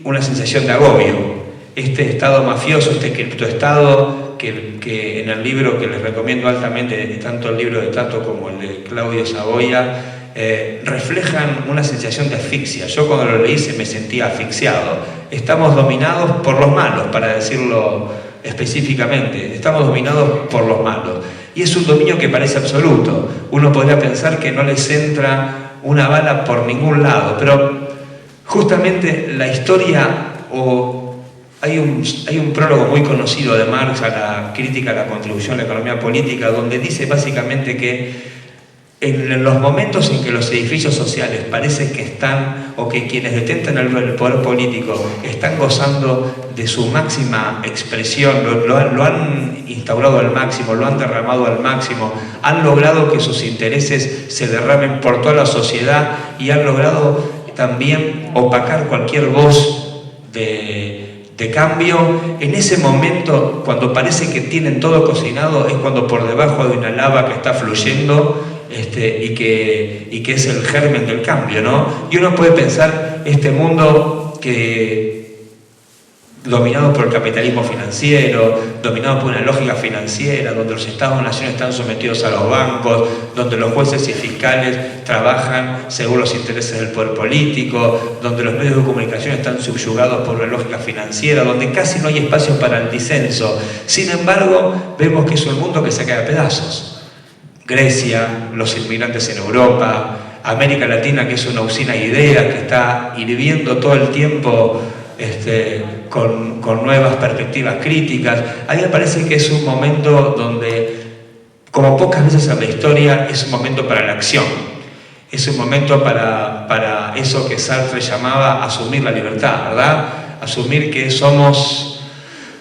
una sensación de agobio. Este Estado mafioso, este criptoestado, que en el libro que les recomiendo altamente, tanto el libro de Tato como el de Claudio Saboya, reflejan una sensación de asfixia. Yo cuando lo leí me sentía asfixiado. Estamos dominados por los malos, para decirlo específicamente. Estamos dominados por los malos. Y es un dominio que parece absoluto. Uno podría pensar que no les entra una bala por ningún lado, pero justamente la historia, hay un prólogo muy conocido de Marx a la crítica a la contribución a la economía política, donde dice básicamente que en los momentos en que los edificios sociales parece que están, o que quienes detentan el poder político están gozando de su máxima expresión, lo han instaurado al máximo, lo han derramado al máximo, han logrado que sus intereses se derramen por toda la sociedad y han logrado también opacar cualquier voz de cambio. En ese momento, cuando parece que tienen todo cocinado, es cuando por debajo de una lava que está fluyendo y que es el germen del cambio, ¿no? Y uno puede pensar este mundo dominado por el capitalismo financiero, dominado por una lógica financiera, donde los Estados-naciones están sometidos a los bancos, donde los jueces y fiscales trabajan según los intereses del poder político, donde los medios de comunicación están subyugados por la lógica financiera, donde casi no hay espacio para el disenso. Sin embargo, vemos que es un mundo que se cae a pedazos. Grecia, los inmigrantes en Europa, América Latina, que es una usina de ideas, que está hirviendo todo el tiempo con nuevas perspectivas críticas. A mí me parece que es un momento donde, como pocas veces en la historia, es un momento para la acción. Es un momento para eso que Sartre llamaba asumir la libertad, ¿verdad? Asumir que somos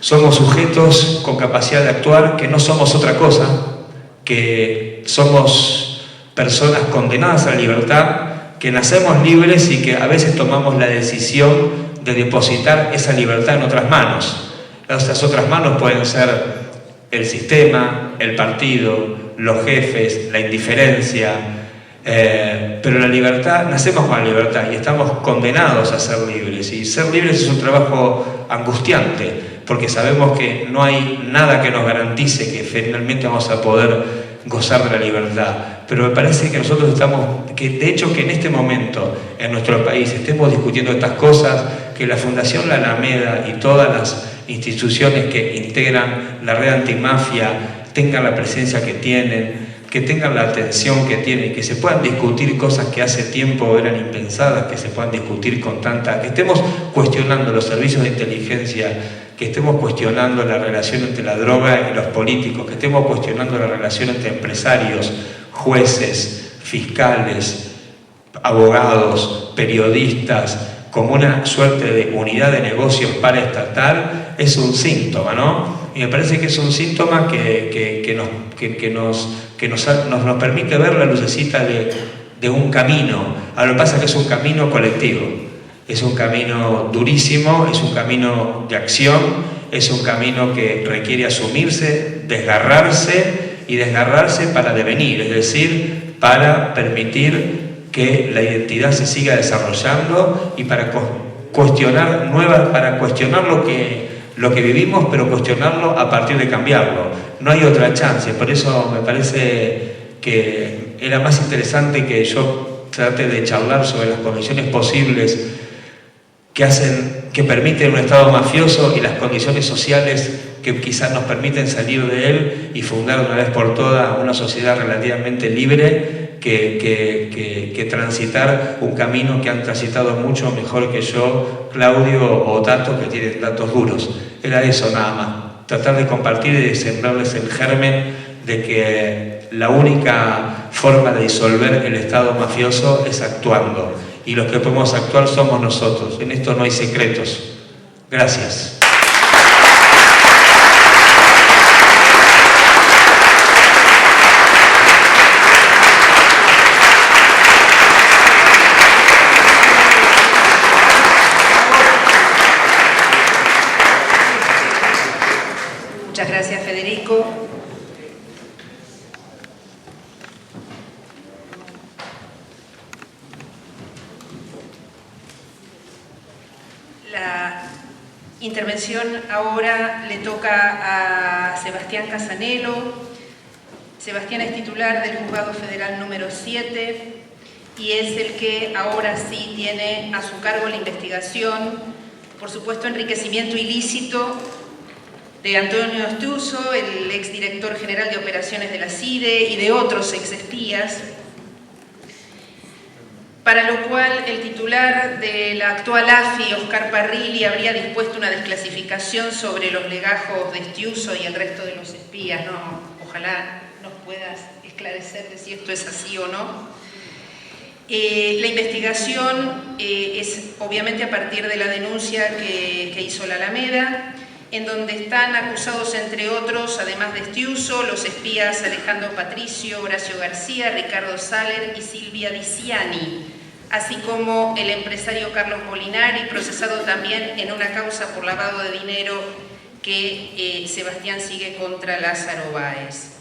sujetos con capacidad de actuar, que no somos otra cosa, que somos personas condenadas a la libertad, que nacemos libres y que a veces tomamos la decisión de depositar esa libertad en otras manos. Esas otras manos pueden ser el sistema, el partido, los jefes, la indiferencia, pero la libertad, nacemos con la libertad y estamos condenados a ser libres. Y ser libres es un trabajo angustiante, porque sabemos que no hay nada que nos garantice que finalmente vamos a poder gozar de la libertad. Pero me parece que nosotros de hecho que en este momento en nuestro país estemos discutiendo estas cosas, que la Fundación La Alameda y todas las instituciones que integran la red antimafia tengan la presencia que tienen, que tengan la atención que tienen, que se puedan discutir cosas que hace tiempo eran impensadas, que se puedan discutir que estemos cuestionando los servicios de inteligencia, que estemos cuestionando la relación entre la droga y los políticos, que estemos cuestionando la relación entre empresarios, jueces, fiscales, abogados, periodistas, como una suerte de unidad de negocios paraestatal, es un síntoma, ¿no? Y me parece que es un síntoma que nos permite ver la lucecita de un camino. Ahora, lo que pasa es que es un camino colectivo. Es un camino durísimo, es un camino de acción, es un camino que requiere asumirse, desgarrarse para devenir, es decir, para permitir que la identidad se siga desarrollando y para cuestionar lo que vivimos, pero cuestionarlo a partir de cambiarlo. No hay otra chance, por eso me parece que era más interesante que yo trate de charlar sobre las condiciones posibles que permiten un Estado mafioso y las condiciones sociales que quizás nos permiten salir de él y fundar de una vez por todas una sociedad relativamente libre, que transitar un camino que han transitado mucho mejor que yo, Claudio o Tato, que tienen datos duros. Era eso nada más, tratar de compartir y de sembrarles el germen de que la única forma de disolver el Estado mafioso es actuando. Y los que podemos actuar somos nosotros. En esto no hay secretos. Gracias. Muchas gracias, Federico. La intervención ahora le toca a Sebastián Casanelo. Sebastián es titular del Juzgado Federal número 7 y es el que ahora sí tiene a su cargo la investigación, por supuesto, enriquecimiento ilícito de Antonio Estiuso, el exdirector general de operaciones de la CIDE y de otros exespías, para lo cual el titular de la actual AFI, Oscar Parrilli, habría dispuesto una desclasificación sobre los legajos de Estiuso y el resto de los espías, ¿no? Ojalá nos puedas esclarecer de si esto es así o no. La investigación es obviamente a partir de la denuncia que hizo la Alameda, en donde están acusados, entre otros, además de Estiuso, los espías Alejandro Patricio, Horacio García, Ricardo Saller y Silvia Diciani, así como el empresario Carlos Molinari, procesado también en una causa por lavado de dinero que Sebastián sigue contra Lázaro Báez.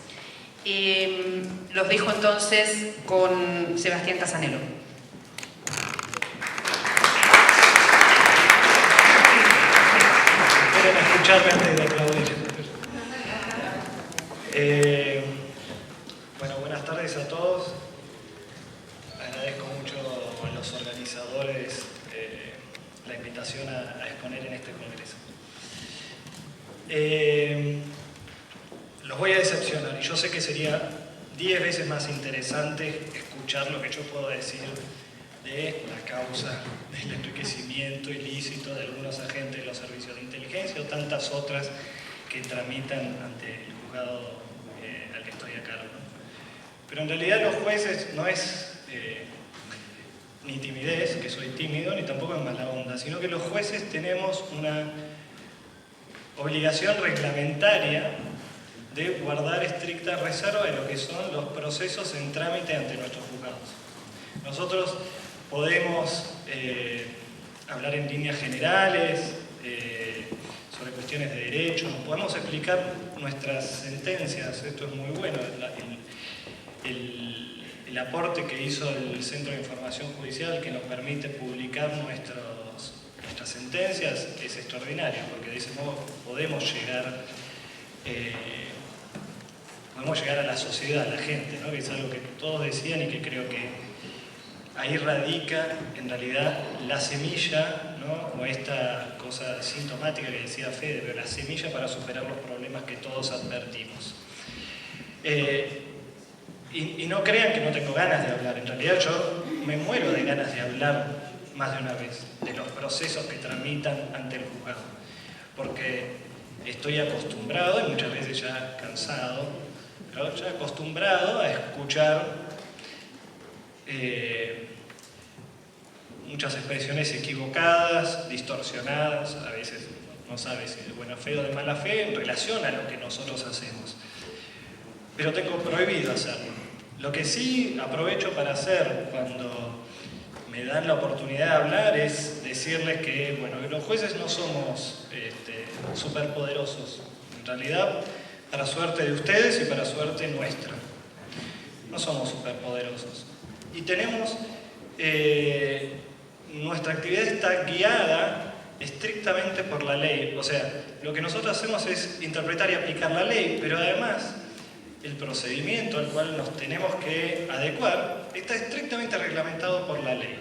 Los dejo entonces con Sebastián Casanelo. Esperen a escucharme antes de aplaudir. Bueno, buenas tardes a todos. Agradezco mucho a los organizadores la invitación a exponer en este congreso. Los voy a decepcionar y yo sé que sería 10 veces más interesante escuchar lo que yo puedo decir de la causa del enriquecimiento ilícito de algunos agentes de los servicios de inteligencia o tantas otras que tramitan ante el juzgado al que estoy a cargo. Pero en realidad los jueces no es ni timidez, que soy tímido, ni tampoco en mala onda, sino que los jueces tenemos una obligación reglamentaria de guardar estricta reserva de lo que son los procesos en trámite ante nuestros juzgados. Nosotros podemos hablar en líneas generales sobre cuestiones de derecho, podemos explicar nuestras sentencias, esto es muy bueno, el aporte que hizo el Centro de Información Judicial que nos permite publicar nuestras sentencias es extraordinario, porque de ese modo podemos llegar a la sociedad, a la gente, ¿no? Que es algo que todos decían y que creo que ahí radica en realidad la semilla, ¿no? O esta cosa sintomática que decía Fede, pero la semilla para superar los problemas que todos advertimos. Y no crean que no tengo ganas de hablar, en realidad yo me muero de ganas de hablar más de una vez de los procesos que tramitan ante el juzgado, porque estoy acostumbrado, y muchas veces ya cansado, pero ya acostumbrado a escuchar muchas expresiones equivocadas, distorsionadas, a veces no sabes si de buena fe o de mala fe, en relación a lo que nosotros hacemos. Pero tengo prohibido hacerlo. Lo que sí aprovecho para hacer cuando me dan la oportunidad de hablar es decirles que, bueno, que los jueces no somos superpoderosos. En realidad, para suerte de ustedes y para suerte nuestra. No somos superpoderosos. Y tenemos... nuestra actividad está guiada estrictamente por la ley. O sea, lo que nosotros hacemos es interpretar y aplicar la ley, pero además el procedimiento al cual nos tenemos que adecuar está estrictamente reglamentado por la ley.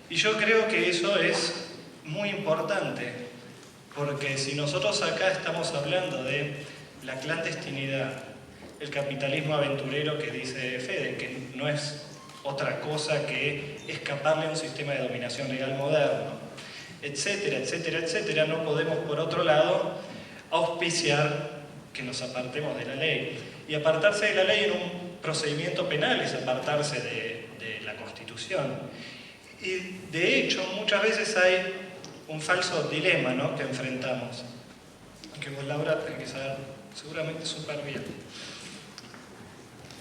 Y yo creo que eso es muy importante, porque si nosotros acá estamos hablando de la clandestinidad, el capitalismo aventurero que dice Fede, que no es otra cosa que escaparle a un sistema de dominación legal moderno, etcétera, etcétera, etcétera, no podemos, por otro lado, auspiciar que nos apartemos de la ley. Y apartarse de la ley en un procedimiento penal es apartarse de la Constitución. Y de hecho, muchas veces hay un falso dilema, ¿no?, que enfrentamos, que vos, Laura, tenés que saber seguramente súper bien,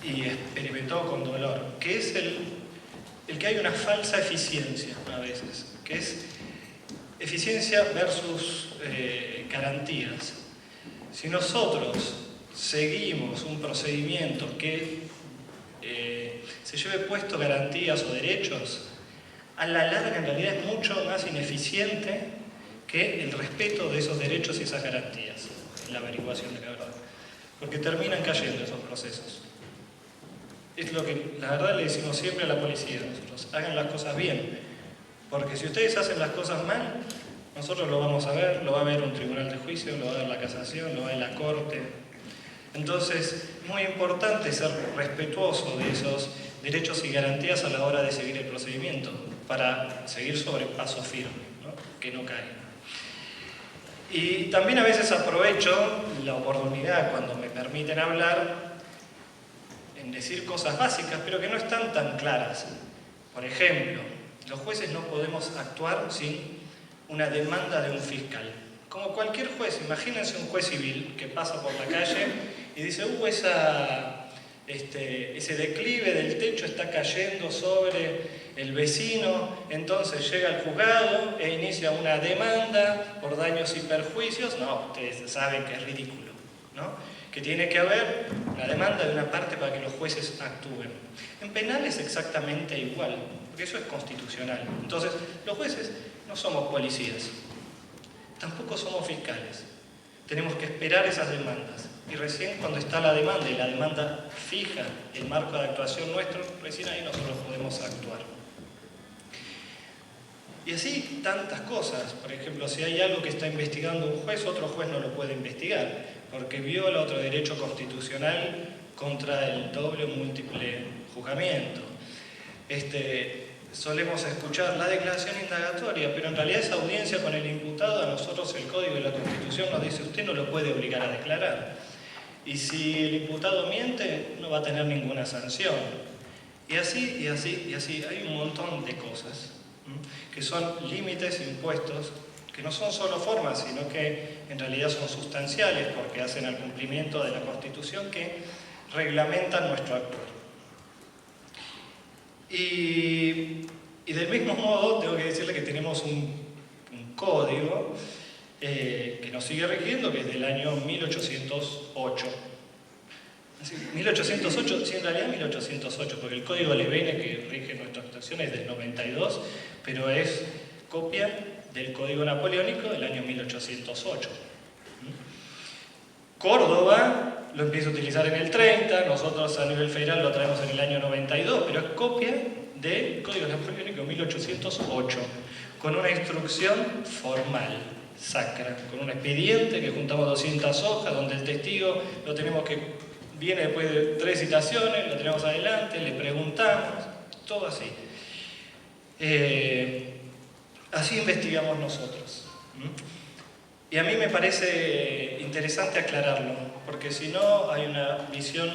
y experimentó con dolor, que es el que hay una falsa eficiencia a veces, que es eficiencia versus garantías. Si nosotros seguimos un procedimiento que se lleve puesto garantías o derechos, a la larga en realidad es mucho más ineficiente que el respeto de esos derechos y esas garantías en la averiguación de la verdad. Porque terminan cayendo esos procesos. Es lo que la verdad le decimos siempre a la policía, nosotros, hagan las cosas bien. Porque si ustedes hacen las cosas mal, nosotros lo vamos a ver, lo va a ver un tribunal de juicio, lo va a ver la casación, lo va a ver la corte. Entonces, es muy importante ser respetuoso de esos derechos y garantías a la hora de seguir el procedimiento, para seguir sobre paso firme, ¿no? Que no caiga. Y también a veces aprovecho la oportunidad, cuando me permiten hablar, en decir cosas básicas, pero que no están tan claras. Por ejemplo, los jueces no podemos actuar sin una demanda de un fiscal. Como cualquier juez, imagínense un juez civil que pasa por la calle y dice, ese declive del techo está cayendo sobre el vecino, entonces llega al juzgado e inicia una demanda por daños y perjuicios. No, ustedes saben que es ridículo, ¿no? Que tiene que haber la demanda de una parte para que los jueces actúen. En penal es exactamente igual, porque eso es constitucional. Entonces, los jueces no somos policías, tampoco somos fiscales. Tenemos que esperar esas demandas. Y recién cuando está la demanda, y la demanda fija el marco de actuación nuestro, recién ahí nosotros podemos actuar. Y así tantas cosas. Por ejemplo, si hay algo que está investigando un juez, otro juez no lo puede investigar, porque viola otro derecho constitucional contra el doble o múltiple juzgamiento. Solemos escuchar la declaración indagatoria, pero en realidad esa audiencia con el imputado, a nosotros el Código de la Constitución nos dice, usted no lo puede obligar a declarar. Y si el imputado miente, no va a tener ninguna sanción. Y así, y así, y así. Hay un montón de cosas que son límites impuestos, que no son solo formas, sino que en realidad son sustanciales, porque hacen al cumplimiento de la Constitución que reglamentan nuestro actuar. Y del mismo modo, tengo que decirle que tenemos un código que nos sigue rigiendo, que es del año 1808. 1808, sí, en realidad 1808, porque el Código Levene que rige nuestra actuación es del 92, pero es copia del Código Napoleónico del año 1808. Córdoba lo empieza a utilizar en el 30, nosotros a nivel federal lo traemos en el año 92, pero es copia del Código Napoleónico 1808, con una instrucción formal, sacra, con un expediente que juntamos 200 hojas, donde el testigo lo tenemos que, viene después de 3 citaciones, lo tenemos adelante, le preguntamos, todo así. Así investigamos nosotros. Y a mí me parece interesante aclararlo, porque si no hay una visión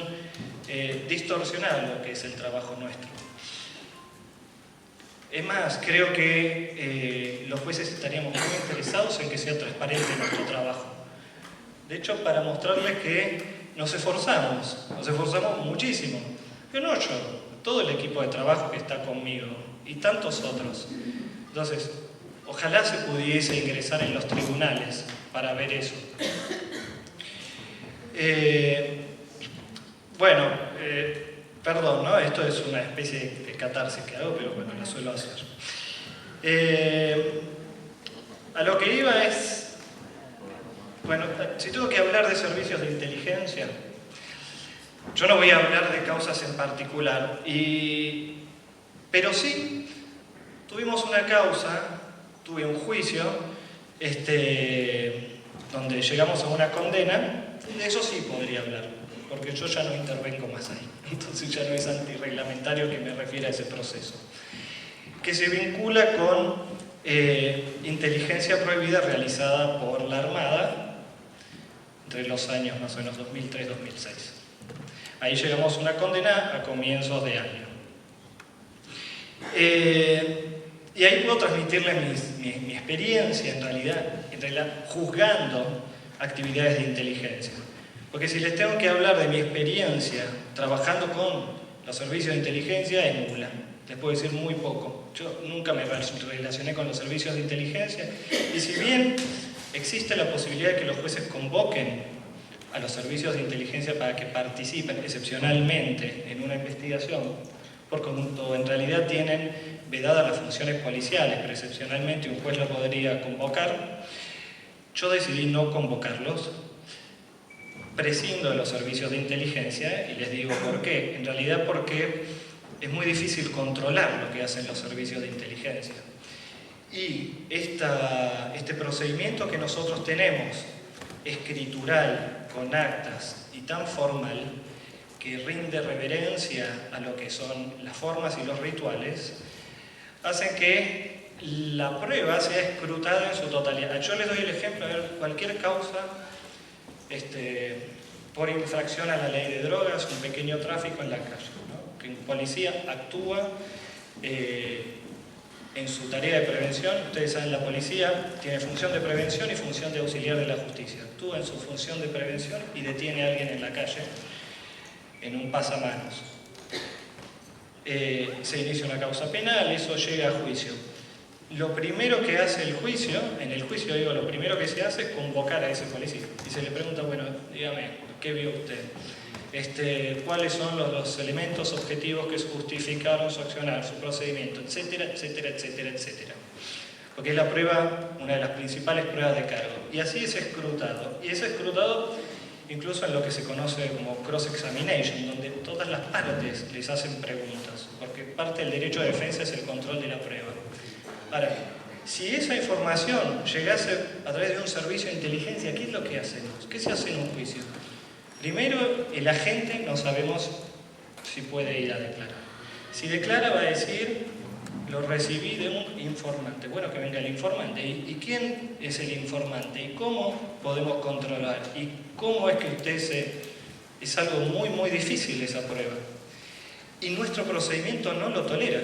distorsionada de lo que es el trabajo nuestro. Es más, creo que los jueces estaríamos muy interesados en que sea transparente nuestro trabajo. De hecho, para mostrarles que nos esforzamos muchísimo. Pero no yo, todo el equipo de trabajo que está conmigo y tantos otros. Entonces, ojalá se pudiese ingresar en los tribunales para ver eso. Perdón, ¿no? Esto es una especie de catarsis que hago, pero bueno, lo suelo hacer. A lo que iba es, bueno, si tengo que hablar de servicios de inteligencia, yo no voy a hablar de causas en particular, pero sí tuvimos una causa, tuve un juicio, donde llegamos a una condena, de eso sí podría hablar, porque yo ya no intervengo más ahí, entonces ya no es antirreglamentario que me refiere a ese proceso, que se vincula con inteligencia prohibida realizada por la Armada entre los años más o menos 2003-2006. Ahí llegamos a una condena a comienzos de año. Y ahí puedo transmitirles mi experiencia en realidad juzgando actividades de inteligencia. Porque si les tengo que hablar de mi experiencia trabajando con los servicios de inteligencia, es nula. Les puedo decir muy poco. Yo nunca me relacioné con los servicios de inteligencia, y si bien existe la posibilidad de que los jueces convoquen a los servicios de inteligencia para que participen excepcionalmente en una investigación, por cuanto en realidad tienen vedadas las funciones policiales, pero excepcionalmente un juez lo podría convocar, yo decidí no convocarlos, prescindo de los servicios de inteligencia, y les digo por qué. En realidad porque es muy difícil controlar lo que hacen los servicios de inteligencia. Y este procedimiento que nosotros tenemos, escritural, con actas y tan formal, que rinde reverencia a lo que son las formas y los rituales, hacen que la prueba sea escrutada en su totalidad. Yo les doy el ejemplo, a ver, cualquier causa por infracción a la ley de drogas, un pequeño tráfico en la calle, ¿no? Que un policía actúa en su tarea de prevención. Ustedes saben, la policía tiene función de prevención y función de auxiliar de la justicia. Actúa en su función de prevención y detiene a alguien en la calle en un pasamanos. Se inicia una causa penal, eso llega a juicio. Lo primero que hace el juicio, en el juicio digo, lo primero que se hace es convocar a ese policía. Y se le pregunta, bueno, dígame, ¿qué vio usted? ¿Cuáles son los elementos objetivos que justificaron su accionar, su procedimiento, etcétera, etcétera, etcétera, etcétera? Porque es la prueba, una de las principales pruebas de cargo. Y así es escrutado. Y es escrutado incluso en lo que se conoce como cross-examination, donde todas las partes les hacen preguntas, porque parte del derecho de defensa es el control de la prueba. Ahora, si esa información llegase a través de un servicio de inteligencia, ¿qué es lo que hacemos? ¿Qué se hace en un juicio? Primero, el agente no sabemos si puede ir a declarar. Si declara, va a decir, lo recibí de un informante. Bueno, que venga el informante. ¿Y quién es el informante? ¿Y cómo podemos controlar? ¿Y cómo es que usted es algo muy, muy difícil esa prueba? Y nuestro procedimiento no lo tolera.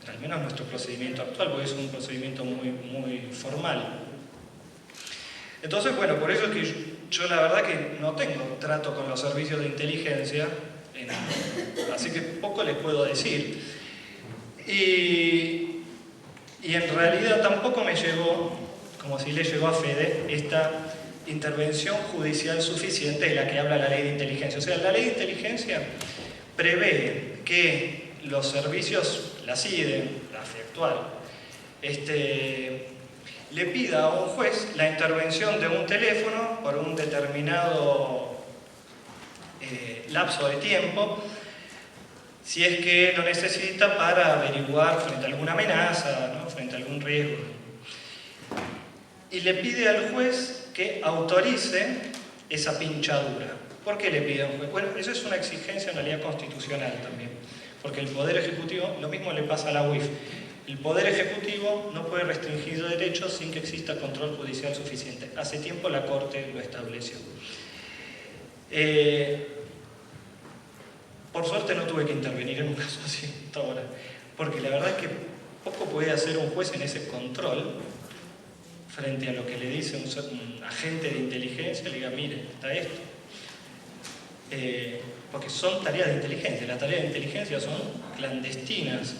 Al menos nuestro procedimiento actual, porque es un procedimiento muy, muy formal. Entonces, bueno, por eso es que yo la verdad que no tengo trato con los servicios de inteligencia, así que poco les puedo decir. Y en realidad tampoco me llegó, como si le llegó a Fede, esta intervención judicial suficiente de la que habla la ley de inteligencia. O sea, la ley de inteligencia prevé que los servicios, la CIDE, la AFI actual, le pida a un juez la intervención de un teléfono por un determinado lapso de tiempo, si es que lo necesita para averiguar frente a alguna amenaza, ¿no? Frente a algún riesgo. Y le pide al juez que autorice esa pinchadura. ¿Por qué le pide a un juez? Bueno, eso es una exigencia en realidad constitucional también, porque el Poder Ejecutivo, lo mismo le pasa a la UIF, el Poder Ejecutivo no puede restringir derechos sin que exista control judicial suficiente. Hace tiempo la Corte lo estableció. Por suerte no tuve que intervenir en un caso así hasta ahora, porque la verdad es que poco puede hacer un juez en ese control frente a lo que le dice un agente de inteligencia, le diga, mire, está esto. Porque son tareas de inteligencia, las tareas de inteligencia son clandestinas,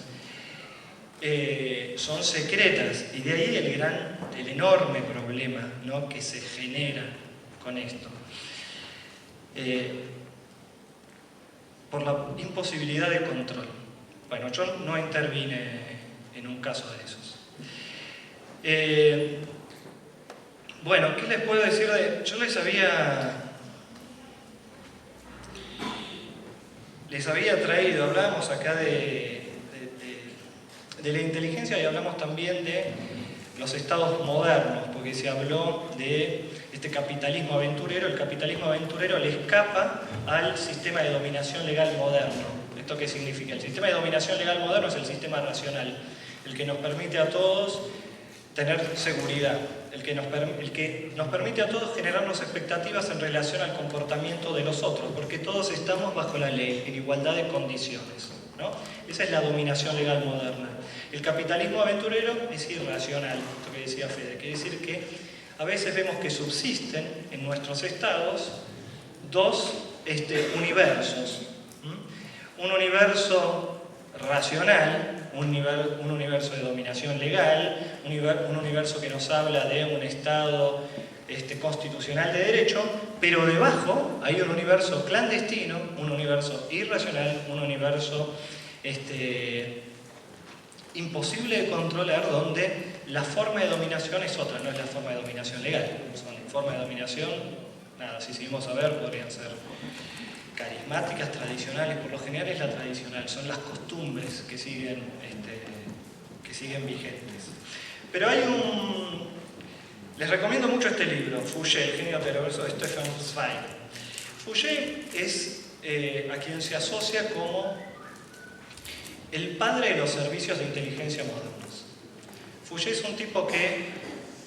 son secretas, y de ahí el enorme problema, ¿no?, que se genera con esto. Por la imposibilidad de control. Bueno, yo no intervine en un caso de esos. Bueno, ¿qué les puedo decir yo les había traído, hablamos acá de la inteligencia y hablamos también de los estados modernos, porque se habló de este capitalismo aventurero. El capitalismo aventurero le escapa al sistema de dominación legal moderno. ¿Esto qué significa? El sistema de dominación legal moderno es el sistema racional, el que nos permite a todos tener seguridad, el que nos permite a todos generarnos expectativas en relación al comportamiento de los otros, porque todos estamos bajo la ley, en igualdad de condiciones, ¿no? Esa es la dominación legal moderna. El capitalismo aventurero es irracional, esto que decía Fede, quiere decir que a veces vemos que subsisten en nuestros estados dos universos. Un universo racional, un universo de dominación legal, un universo que nos habla de un estado constitucional de derecho, pero debajo hay un universo clandestino, un universo irracional, un universo imposible de controlar, donde la forma de dominación es otra, no es la forma de dominación legal. Son formas de dominación, nada, si seguimos a ver, podrían ser carismáticas, tradicionales, por lo general es la tradicional, son las costumbres que siguen vigentes. Pero hay les recomiendo mucho este libro, Fouché, el genio perverso de Stefan Zweig. Fouché es a quien se asocia como el padre de los servicios de inteligencia modernos. Fouché es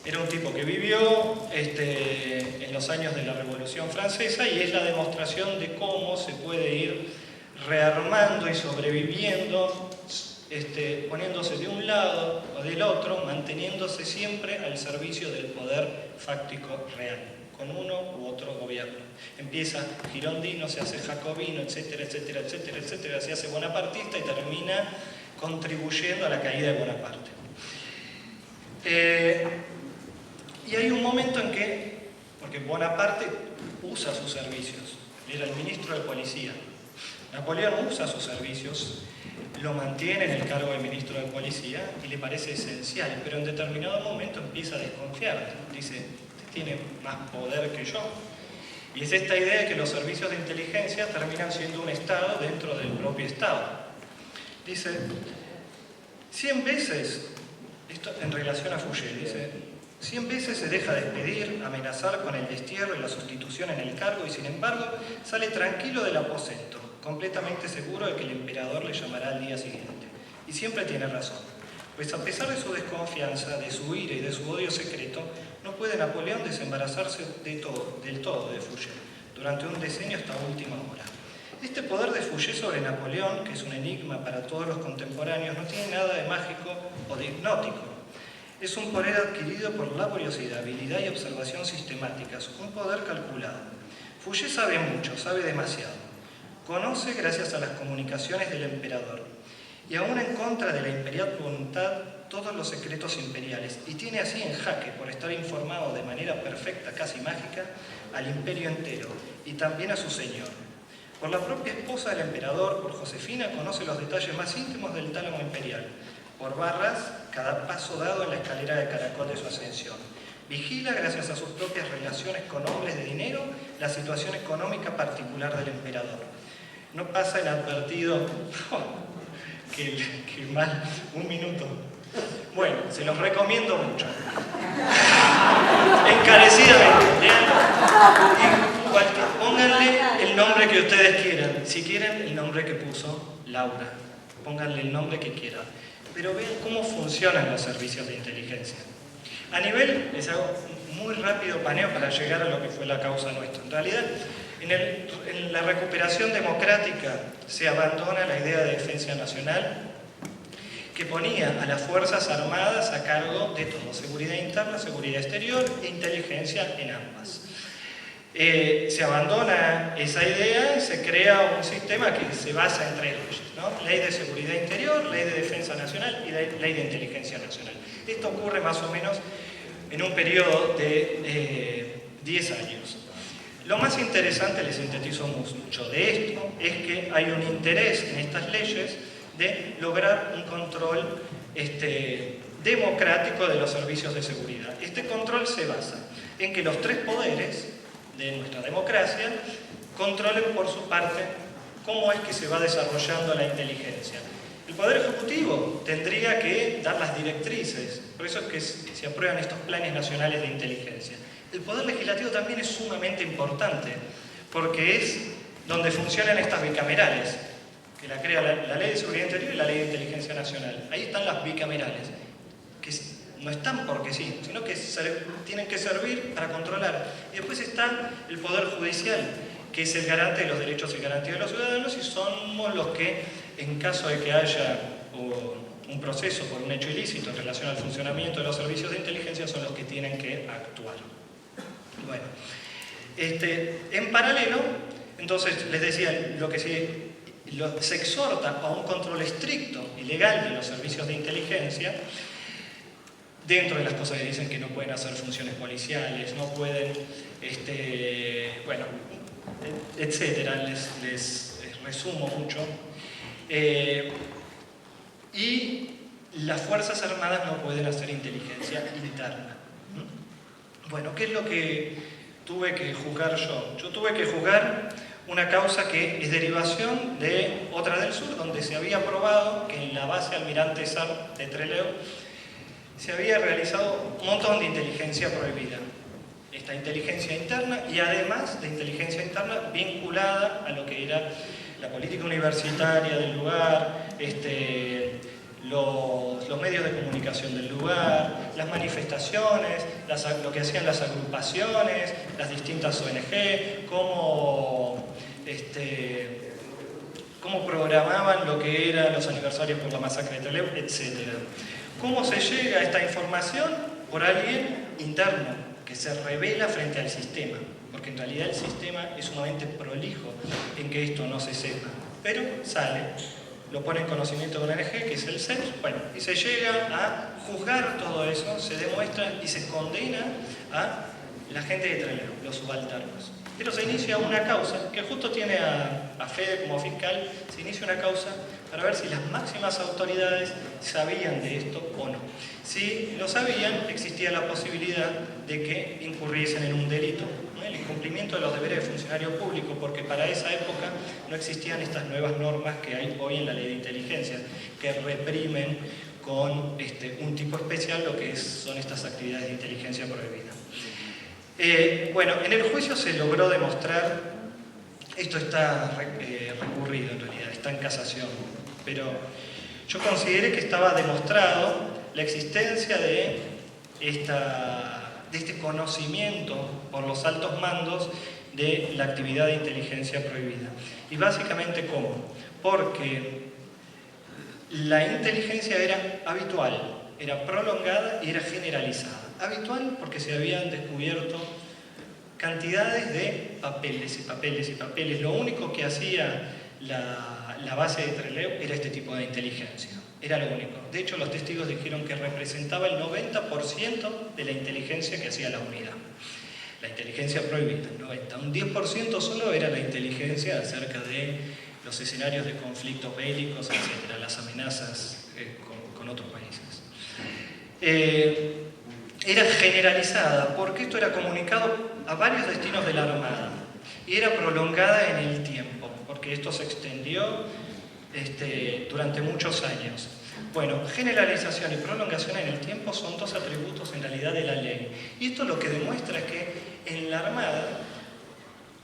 era un tipo que vivió en los años de la Revolución Francesa y es la demostración de cómo se puede ir rearmando y sobreviviendo, poniéndose de un lado o del otro, manteniéndose siempre al servicio del poder fáctico real, con uno u otro gobierno. Empieza girondino, se hace jacobino, etcétera, etcétera, etcétera, etcétera, se hace bonapartista y termina contribuyendo a la caída de Bonaparte. Y hay un momento en que, porque Bonaparte usa sus servicios, era el ministro de policía, Napoleón usa sus servicios, lo mantiene en el cargo de ministro de policía y le parece esencial, pero en determinado momento empieza a desconfiar, dice, usted tiene más poder que yo. Y es esta idea de que los servicios de inteligencia terminan siendo un Estado dentro del propio Estado. Dice, 100 veces, esto en relación a Fouché, dice, 100 veces se deja despedir, amenazar con el destierro y la sustitución en el cargo y sin embargo sale tranquilo del aposento, completamente seguro de que el emperador le llamará al día siguiente. Y siempre tiene razón, pues a pesar de su desconfianza, de su ira y de su odio secreto, no puede Napoleón desembarazarse del todo de Fouché, durante un decenio hasta última hora. Este poder de Fouché sobre Napoleón, que es un enigma para todos los contemporáneos, no tiene nada de mágico o de hipnótico. Es un poder adquirido por laboriosidad, habilidad y observación sistemáticas, un poder calculado. Fouché sabe mucho, sabe demasiado. Conoce gracias a las comunicaciones del emperador y aún en contra de la imperial voluntad todos los secretos imperiales y tiene así en jaque, por estar informado de manera perfecta, casi mágica, al imperio entero y también a su señor. Por la propia esposa del emperador, por Josefina, conoce los detalles más íntimos del tálamo imperial. Por Barras, cada paso dado en la escalera de caracol de su ascensión. Vigila, gracias a sus propias relaciones con hombres de dinero, la situación económica particular del emperador. No pasa inadvertido... Qué mal, un minuto. Bueno, se los recomiendo mucho. Encarecidamente, lean. Pónganle el nombre que ustedes quieran. Si quieren, el nombre que puso Laura. Pónganle el nombre que quieran. Pero vean cómo funcionan los servicios de inteligencia. A nivel, les hago muy rápido paneo para llegar a lo que fue la causa nuestra. En realidad, en la recuperación democrática se abandona la idea de defensa nacional que ponía a las Fuerzas Armadas a cargo de todo, seguridad interna, seguridad exterior e inteligencia en ambas. Se abandona esa idea y se crea un sistema que se basa en 3 leyes, ¿no? Ley de seguridad interior, ley de defensa nacional y ley de inteligencia nacional. Esto ocurre más o menos en un periodo de 10 años. Lo más interesante, les sintetizo mucho de esto, es que hay un interés en estas leyes de lograr un control democrático de los servicios de seguridad. Este control se basa en que los 3 poderes de nuestra democracia controlen por su parte cómo es que se va desarrollando la inteligencia. El Poder Ejecutivo tendría que dar las directrices, por eso es que se aprueban estos planes nacionales de inteligencia. El Poder Legislativo también es sumamente importante, porque es donde funcionan estas bicamerales, que la crea la Ley de Seguridad Interior y la Ley de Inteligencia Nacional. Ahí están las bicamerales, que no están porque sí, sino que tienen que servir para controlar. Y después está el Poder Judicial, que es el garante de los derechos y garantías de los ciudadanos, y somos los que, en caso de que haya un proceso por un hecho ilícito en relación al funcionamiento de los servicios de inteligencia, son los que tienen que actuar. Bueno, en paralelo, entonces les decía, lo que se exhorta a un control estricto y legal de los servicios de inteligencia, dentro de las cosas que dicen que no pueden hacer funciones policiales, no pueden, bueno, etcétera, les resumo mucho. Y las Fuerzas Armadas no pueden hacer inteligencia interna. Bueno, ¿qué es lo que tuve que juzgar yo? Yo tuve que juzgar una causa que es derivación de otra del sur, donde se había probado que en la base Almirante Sar de Trelew se había realizado un montón de inteligencia prohibida. Esta inteligencia interna y además de inteligencia interna vinculada a lo que era la política universitaria del lugar, los medios de comunicación del lugar, las manifestaciones, lo que hacían las agrupaciones, las distintas ONG, cómo programaban lo que eran los aniversarios por la masacre de Trelew, etc. ¿Cómo se llega a esta información? Por alguien interno, que se revela frente al sistema, porque en realidad el sistema es sumamente prolijo en que esto no se sepa, pero sale, lo pone en conocimiento de una ONG, que es el CES, bueno, y se llega a juzgar todo eso, se demuestra y se condena a la gente de Trelew, los subalternos. Pero se inicia una causa, que justo tiene a Fede como fiscal, se inicia una causa para ver si las máximas autoridades sabían de esto o no. Si lo sabían, existía la posibilidad de que incurriesen en un delito, ¿no? El incumplimiento de los deberes de funcionario público, porque para esa época no existían estas nuevas normas que hay hoy en la ley de inteligencia, que reprimen con un tipo especial lo que son estas actividades de inteligencia prohibida. Bueno, en el juicio se logró demostrar, esto está recurrido en realidad, está en casación, pero yo consideré que estaba demostrado la existencia de este conocimiento por los altos mandos de la actividad de inteligencia prohibida. Y básicamente, ¿cómo? Porque la inteligencia era habitual, era prolongada y era generalizada. Habitual porque se habían descubierto cantidades de papeles y papeles y papeles. Lo único que hacía la base de Trelew era este tipo de inteligencia. Era lo único. De hecho, los testigos dijeron que representaba el 90% de la inteligencia que hacía la unidad. La inteligencia prohibida, el 90%. Un 10% solo era la inteligencia acerca de los escenarios de conflictos bélicos, etc., las amenazas con otros países. Era generalizada porque esto era comunicado a varios destinos de la Armada y era prolongada en el tiempo porque esto se extendió durante muchos años. Bueno, generalización y prolongación en el tiempo son dos atributos en realidad de la ley, y esto lo que demuestra es que en la Armada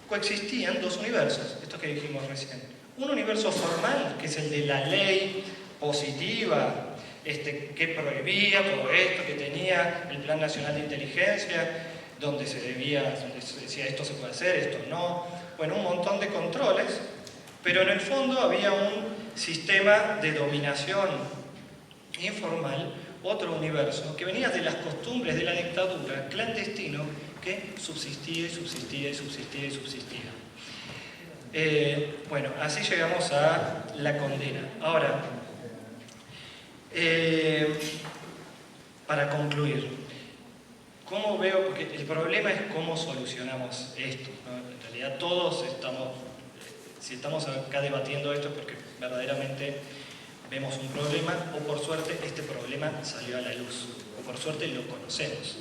coexistían dos universos, esto que dijimos recién. Un universo formal, que es el de la ley positiva, que prohibía todo esto, que tenía el Plan Nacional de Inteligencia, donde se decía esto se puede hacer, esto no, bueno, un montón de controles, pero en el fondo había un sistema de dominación informal, otro universo, que venía de las costumbres de la dictadura, clandestino, que subsistía y subsistía y subsistía y subsistía. Bueno, así llegamos a la condena. Ahora, para concluir, ¿cómo veo? Porque el problema es cómo solucionamos esto, ¿no? En realidad todos si estamos acá debatiendo esto es porque verdaderamente vemos un problema, o por suerte este problema salió a la luz, o por suerte lo conocemos.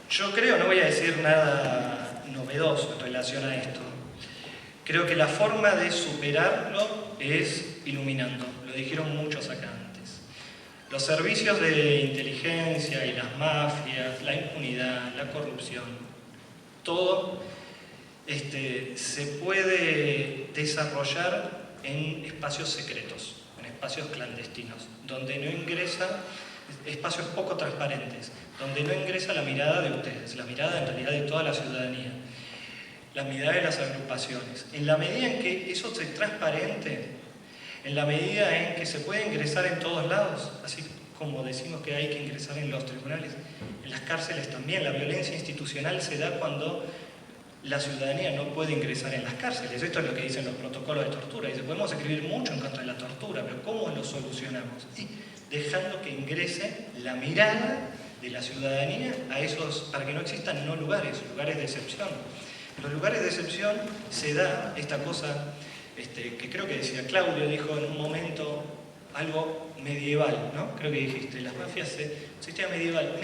Yo creo, no voy a decir nada novedoso en relación a esto, creo que la forma de superarlo es iluminando, lo dijeron muchos acá antes. Los servicios de inteligencia y las mafias, la impunidad, la corrupción, todo se puede desarrollar en espacios secretos, en espacios clandestinos, donde no ingresa, espacios poco transparentes, donde no ingresa la mirada de ustedes, la mirada en realidad de toda la ciudadanía, la mirada de las agrupaciones. En la medida en que eso se transparente, en la medida en que se puede ingresar en todos lados, así como decimos que hay que ingresar en los tribunales, en las cárceles también, la violencia institucional se da cuando la ciudadanía no puede ingresar en las cárceles. Esto es lo que dicen los protocolos de tortura. Dice, podemos escribir mucho en contra de la tortura, pero ¿cómo lo solucionamos? Y dejando que ingrese la mirada de la ciudadanía a esos, para que no existan lugares de excepción. En los lugares de excepción se da esta cosa que creo que decía Claudio, dijo en un momento algo medieval, ¿no? Creo que dijiste, las mafias, un sistema medieval.